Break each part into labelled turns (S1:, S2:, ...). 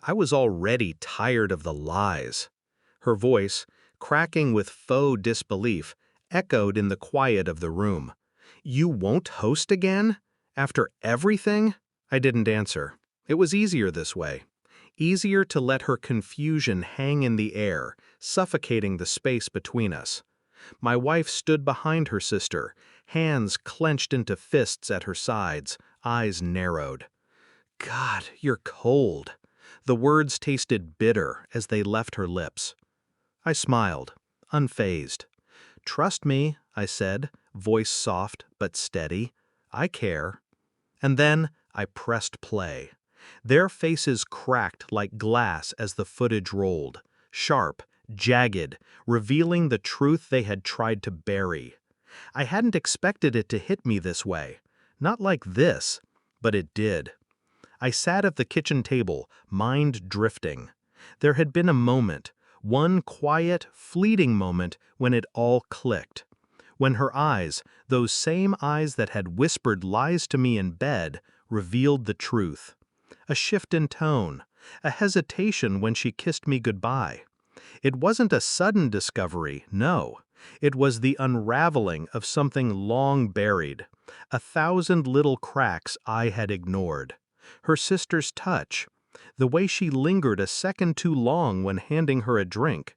S1: I was already tired of the lies. Her voice, cracking with faux disbelief, echoed in the quiet of the room. "You won't host again? After everything?" I didn't answer. It was easier this way. Easier to let her confusion hang in the air, suffocating the space between us. My wife stood behind her sister, hands clenched into fists at her sides, eyes narrowed. "God, you're cold." The words tasted bitter as they left her lips. I smiled, unfazed. "Trust me," I said, voice soft but steady. "I care." And then I pressed play. Their faces cracked like glass as the footage rolled, sharp, jagged, revealing the truth they had tried to bury. I hadn't expected it to hit me this way. Not like this, but it did. I sat at the kitchen table, mind drifting. There had been a moment, one quiet, fleeting moment when it all clicked. When her eyes, those same eyes that had whispered lies to me in bed, revealed the truth. A shift in tone, a hesitation when she kissed me goodbye. It wasn't a sudden discovery, no. It was the unraveling of something long buried, 1,000 little cracks I had ignored. Her sister's touch, the way she lingered a second too long when handing her a drink.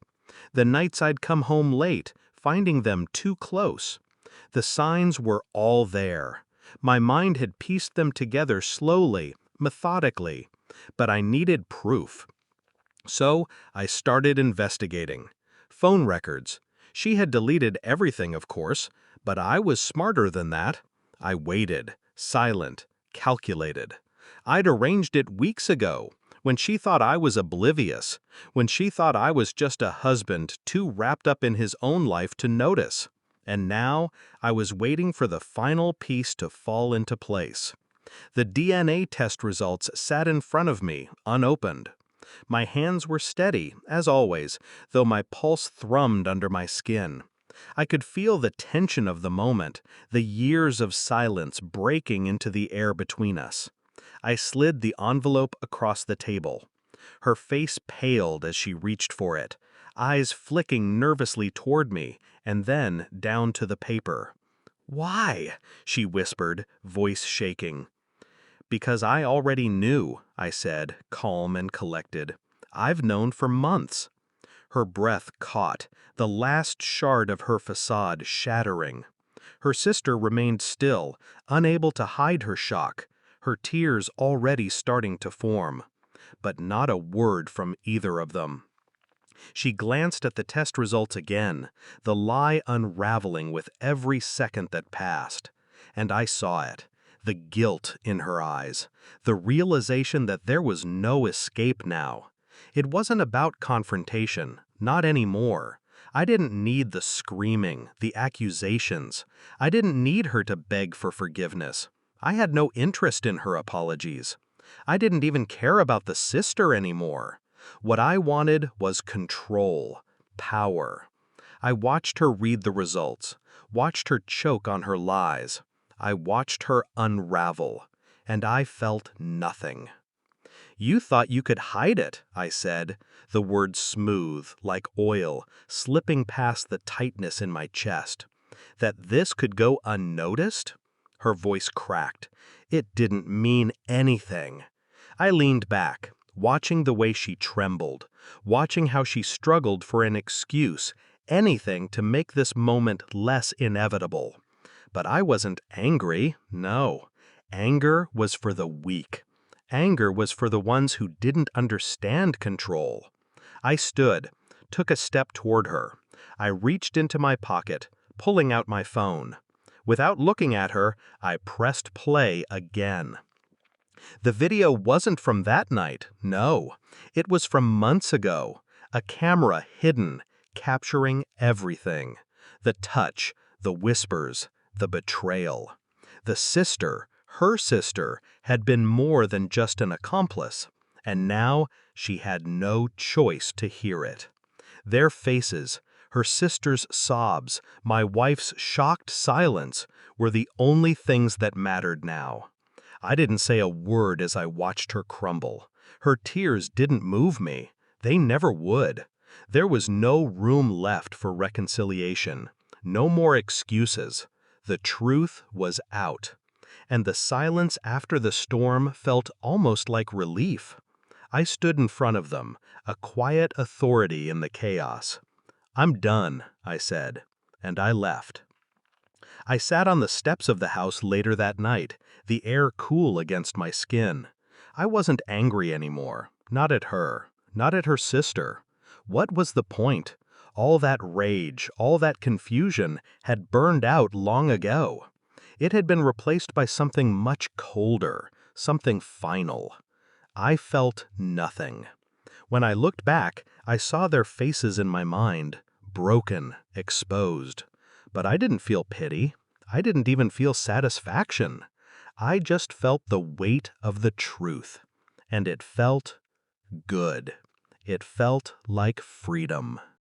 S1: The nights I'd come home late, finding them too close. The signs were all there. My mind had pieced them together slowly, methodically, but I needed proof. So I started investigating. Phone records. She had deleted everything, of course, but I was smarter than that. I waited, silent, calculated. I'd arranged it weeks ago, when she thought I was oblivious, when she thought I was just a husband too wrapped up in his own life to notice. And now I was waiting for the final piece to fall into place. The DNA test results sat in front of me, unopened. My hands were steady, as always, though my pulse thrummed under my skin. I could feel the tension of the moment, the years of silence breaking into the air between us. I slid the envelope across the table. Her face paled as she reached for it, eyes flicking nervously toward me, and then down to the paper. "Why?" she whispered, voice shaking. "Because I already knew," I said, calm and collected. "I've known for months." Her breath caught, the last shard of her facade shattering. Her sister remained still, unable to hide her shock, her tears already starting to form. But not a word from either of them. She glanced at the test results again, the lie unraveling with every second that passed. And I saw it. The guilt in her eyes, the realization that there was no escape now. It wasn't about confrontation, not anymore. I didn't need the screaming, the accusations. I didn't need her to beg for forgiveness. I had no interest in her apologies. I didn't even care about the sister anymore. What I wanted was control, power. I watched her read the results, watched her choke on her lies. I watched her unravel, and I felt nothing. "You thought you could hide it," I said, the words smooth, like oil, slipping past the tightness in my chest. "That this could go unnoticed?" Her voice cracked. It didn't mean anything. I leaned back, watching the way she trembled, watching how she struggled for an excuse, anything to make this moment less inevitable. But I wasn't angry, no. Anger was for the weak. Anger was for the ones who didn't understand control. I stood, took a step toward her. I reached into my pocket, pulling out my phone. Without looking at her, I pressed play again. The video wasn't from that night, no. It was from months ago. A camera hidden, capturing everything. The touch, the whispers, the betrayal. The sister, her sister, had been more than just an accomplice, and now she had no choice to hear it. Their faces, her sister's sobs, my wife's shocked silence, were the only things that mattered now. I didn't say a word as I watched her crumble. Her tears didn't move me. They never would. There was no room left for reconciliation. No more excuses. The truth was out. And the silence after the storm felt almost like relief. I stood in front of them, a quiet authority in the chaos. "I'm done," I said, and I left. I sat on the steps of the house later that night, the air cool against my skin. I wasn't angry anymore, not at her, not at her sister. What was the point? All that rage, all that confusion had burned out long ago. It had been replaced by something much colder, something final. I felt nothing. When I looked back, I saw their faces in my mind, broken, exposed. But I didn't feel pity. I didn't even feel satisfaction. I just felt the weight of the truth. And it felt good. It felt like freedom.